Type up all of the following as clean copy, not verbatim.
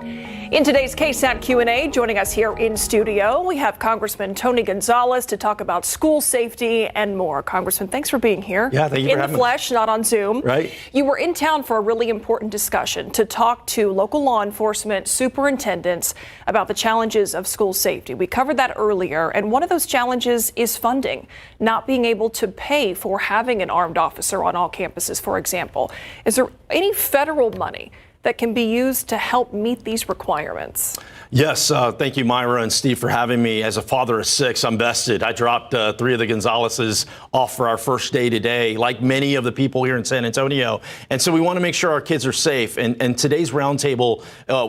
In today's KSAT Q&A, joining us here in studio, we have Congressman Tony Gonzales to talk about school safety and more. Congressman, thanks for being here. Yeah, thank you for having me. In the flesh, not on Zoom. Right. You were in town for a really important discussion to talk to local law enforcement superintendents about the challenges of school safety. We covered that earlier, and one of those challenges is funding, not being able to pay for having an armed officer on all campuses, for example. Is there any federal money that can be used to help meet these requirements? Yes, thank you, Myra and Steve, for having me. As a father of 6, I'm vested. I dropped 3 of the Gonzaleses off for our first day today, like many of the people here in San Antonio. And so we want to make sure our kids are safe. And today's roundtable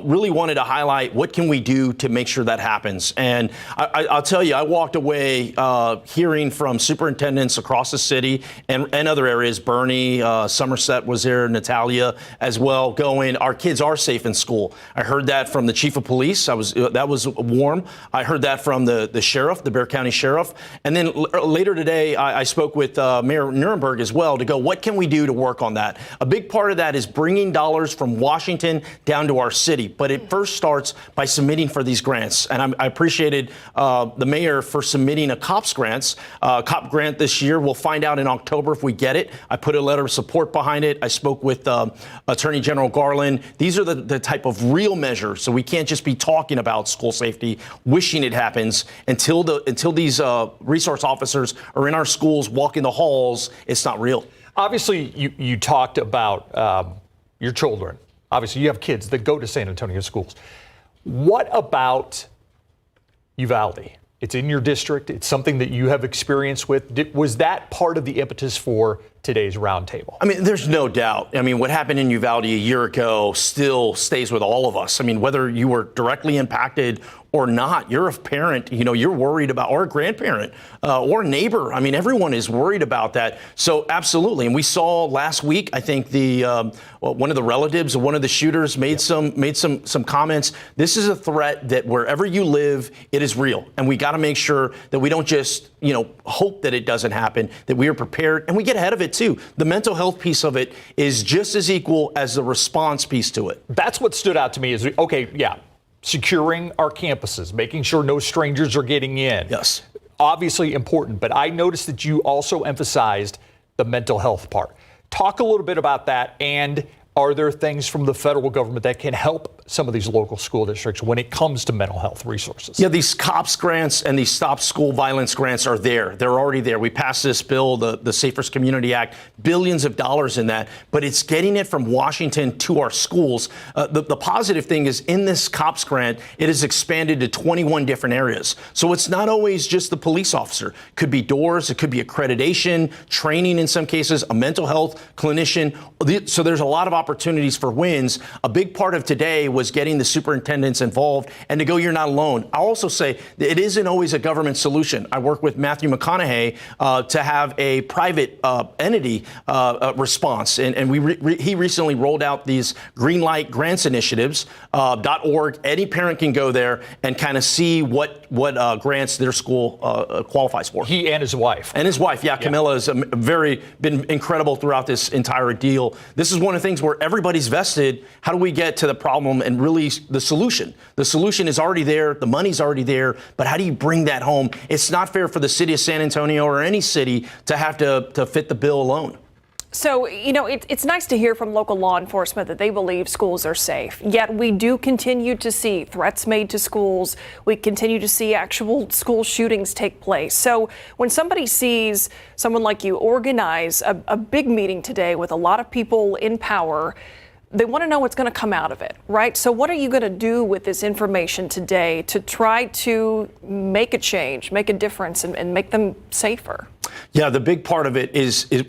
really wanted to highlight what can we do to make sure that happens. And I'll tell you, I walked away hearing from superintendents across the city and other areas. Bernie, Somerset was there, Natalia as well, going, our kids are safe in school. I heard that from the chief of police. That was warm. I heard that from the sheriff, the Bexar County sheriff. And then later today, I spoke with Mayor Nuremberg as well to go, what can we do to work on that? A big part of that is bringing dollars from Washington down to our city. But it first starts by submitting for these grants. And I appreciated the mayor for submitting a COPS cop grant this year. We'll find out in October if we get it. I put a letter of support behind it. I spoke with Attorney General Garland. These are the type of real measures. So we can't just be talking about school safety, wishing it happens until these resource officers are in our schools, walking the halls. It's not real. Obviously, you talked about your children. Obviously, you have kids that go to San Antonio schools. What about Uvalde? It's in your district. It's something that you have experience with. Was that part of the impetus for today's roundtable? I mean, there's no doubt. I mean, what happened in Uvalde a year ago still stays with all of us. I mean, whether you were directly impacted or not, you're a parent, you're worried about, or a grandparent, or a neighbor. I mean, everyone is worried about that. So absolutely. And we saw last week, I think one of the relatives of one of the shooters made some comments. This is a threat that wherever you live, it is real. And we got to make sure that we don't just, hope that it doesn't happen, that we are prepared and we get ahead of it too. The mental health piece of it is just as equal as the response piece to it. That's what stood out to me is, securing our campuses, making sure no strangers are getting in. Yes. Obviously important, but I noticed that you also emphasized the mental health part. Talk a little bit about that, and are there things from the federal government that can help some of these local school districts when it comes to mental health resources? Yeah, these COPS grants and these Stop School Violence grants are there. They're already there. We passed this bill, the Safer Community Act, billions of dollars in that, but it's getting it from Washington to our schools. The positive thing is in this COPS grant, it is expanded to 21 different areas. So it's not always just the police officer. It could be doors, it could be accreditation, training in some cases, a mental health clinician. So there's a lot of opportunities for wins. A big part of today was getting the superintendents involved and to go, you're not alone. I'll also say that it isn't always a government solution. I work with Matthew McConaughey to have a private entity response. And he recently rolled out these Green Light Grants Initiatives, .org. Any parent can go there and kind of see what grants their school qualifies for. He and his wife. And his wife, Camilla, has been incredible throughout this entire deal. This is one of the things where everybody's vested. How do we get to the problem and really the solution? The solution is already there. The money's already there. But how do you bring that home? It's not fair for the city of San Antonio or any city to have to fit the bill alone. So, it's nice to hear from local law enforcement that they believe schools are safe. Yet we do continue to see threats made to schools. We continue to see actual school shootings take place. So when somebody sees someone like you organize a big meeting today with a lot of people in power, they want to know what's going to come out of it, right? So what are you going to do with this information today to try to make a change, make a difference, and make them safer? Yeah, the big part of it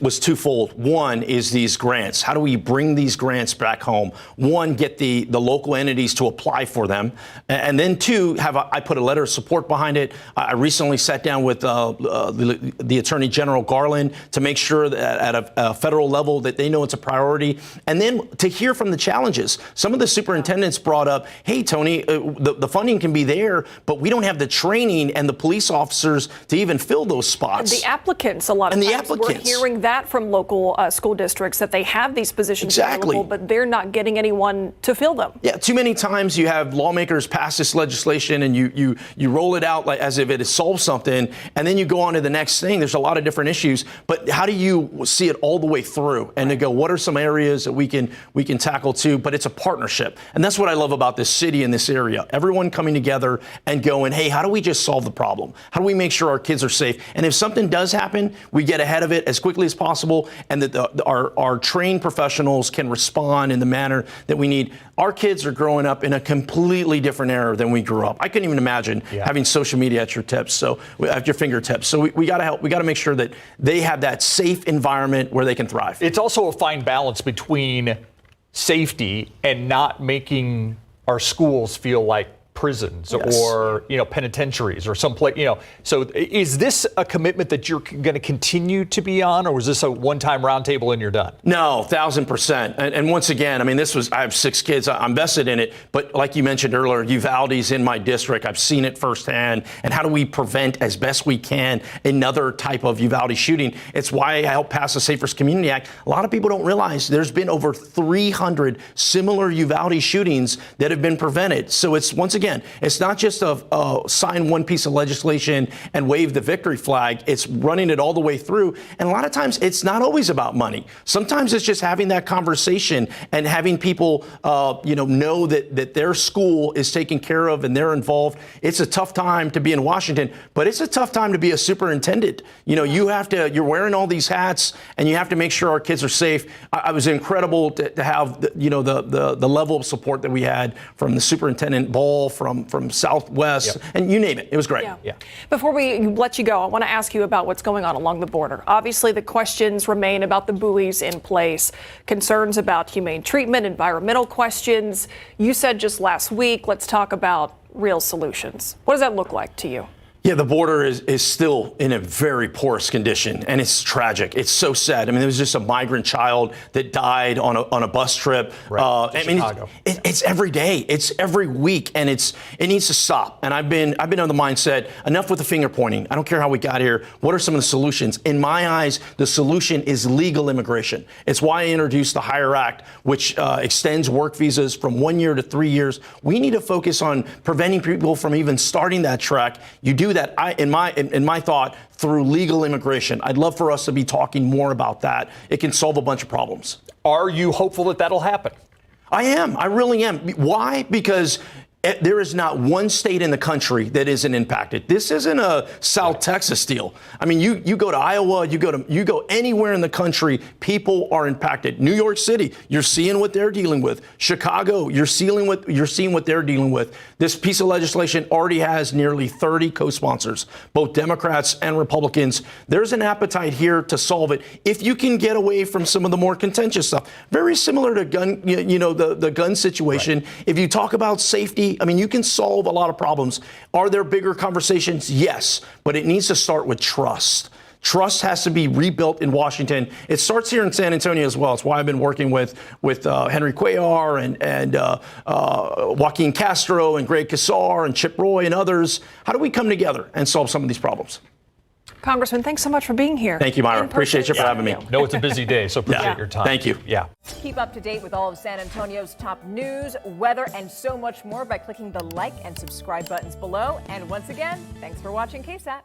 was twofold. One is these grants. How do we bring these grants back home? One, get the local entities to apply for them. And then two, I put a letter of support behind it. I recently sat down with the Attorney General Garland to make sure that at a federal level that they know it's a priority. And then to hear from the challenges. Some of the superintendents brought up, hey, Tony, the funding can be there, but we don't have the training and the police officers to even fill those spots. The applicants applicants a lot of And the times. applicants. We're hearing that from local school districts, that they have these positions Exactly. available, but they're not getting anyone to fill them. Yeah, too many times you have lawmakers pass this legislation and you roll it out like as if it has solved something, and then you go on to the next thing. There's a lot of different issues, but how do you see it all the way through and to go, what are some areas that we can tackle too? But it's a partnership, and that's what I love about this city and this area. Everyone coming together and going, hey, how do we just solve the problem? How do we make sure our kids are safe? And if something does happen, we get ahead of it as quickly as possible, and that our trained professionals can respond in the manner that we need. Our kids are growing up in a completely different era than we grew up. I couldn't even imagine having social media at your fingertips. So we got to help. We got to make sure that they have that safe environment where they can thrive. It's also a fine balance between safety and not making our schools feel like prisons or penitentiaries or someplace, So is this a commitment that you're going to continue to be on, or was this a one-time roundtable and you're done? No, 1,000%. And once again, I mean, I have 6 kids. I'm vested in it. But like you mentioned earlier, Uvalde's in my district. I've seen it firsthand. And how do we prevent as best we can another type of Uvalde shooting? It's why I helped pass the Safer Community Act. A lot of people don't realize there's been over 300 similar Uvalde shootings that have been prevented. So it's, once again, it's not just sign one piece of legislation and wave the victory flag. It's running it all the way through. And a lot of times it's not always about money. Sometimes it's just having that conversation and having people, know that their school is taken care of and they're involved. It's a tough time to be in Washington, but it's a tough time to be a superintendent. You're wearing all these hats and you have to make sure our kids are safe. I was incredible to have the level of support that we had from the superintendent Ball, from Southwest, and you name it. It was great. Yeah. Before we let you go, I want to ask you about what's going on along the border. Obviously, the questions remain about the buoys in place, concerns about humane treatment, environmental questions. You said just last week, let's talk about real solutions. What does that look like to you? Yeah, the border is still in a very porous condition, and it's tragic. It's so sad. I mean, there was just a migrant child that died on a bus trip. Chicago. It's every day. It's every week, and it needs to stop. And I've been on the mindset, enough with the finger pointing. I don't care how we got here. What are some of the solutions? In my eyes, the solution is legal immigration. It's why I introduced the HIRE Act, which extends work visas from 1 year to 3 years. We need to focus on preventing people from even starting that track. You do that, in my thought, through legal immigration. I'd love for us to be talking more about that. It can solve a bunch of problems. Are you hopeful that that'll happen? I am. I really am. Why? Because there is not one state in the country that isn't impacted. This isn't a South Texas deal. I mean, you go to Iowa, you go anywhere in the country, people are impacted. New York City, you're seeing what they're dealing with. Chicago, you're seeing what they're dealing with. This piece of legislation already has nearly 30 co-sponsors, both Democrats and Republicans. There's an appetite here to solve it if you can get away from some of the more contentious stuff. Very similar to the gun situation. Right. If you talk about safety, I mean, you can solve a lot of problems. Are there bigger conversations? Yes, but it needs to start with trust. Trust has to be rebuilt in Washington. It starts here in San Antonio as well. It's why I've been working with Henry Cuellar and Joaquin Castro and Greg Casar and Chip Roy and others. How do we come together and solve some of these problems? Congressman, thanks so much for being here. Thank you, Myra. Appreciate you for having me. No, it's a busy day, so appreciate your time. Thank you. Yeah. Keep up to date with all of San Antonio's top news, weather, and so much more by clicking the like and subscribe buttons below. And once again, thanks for watching KSAT.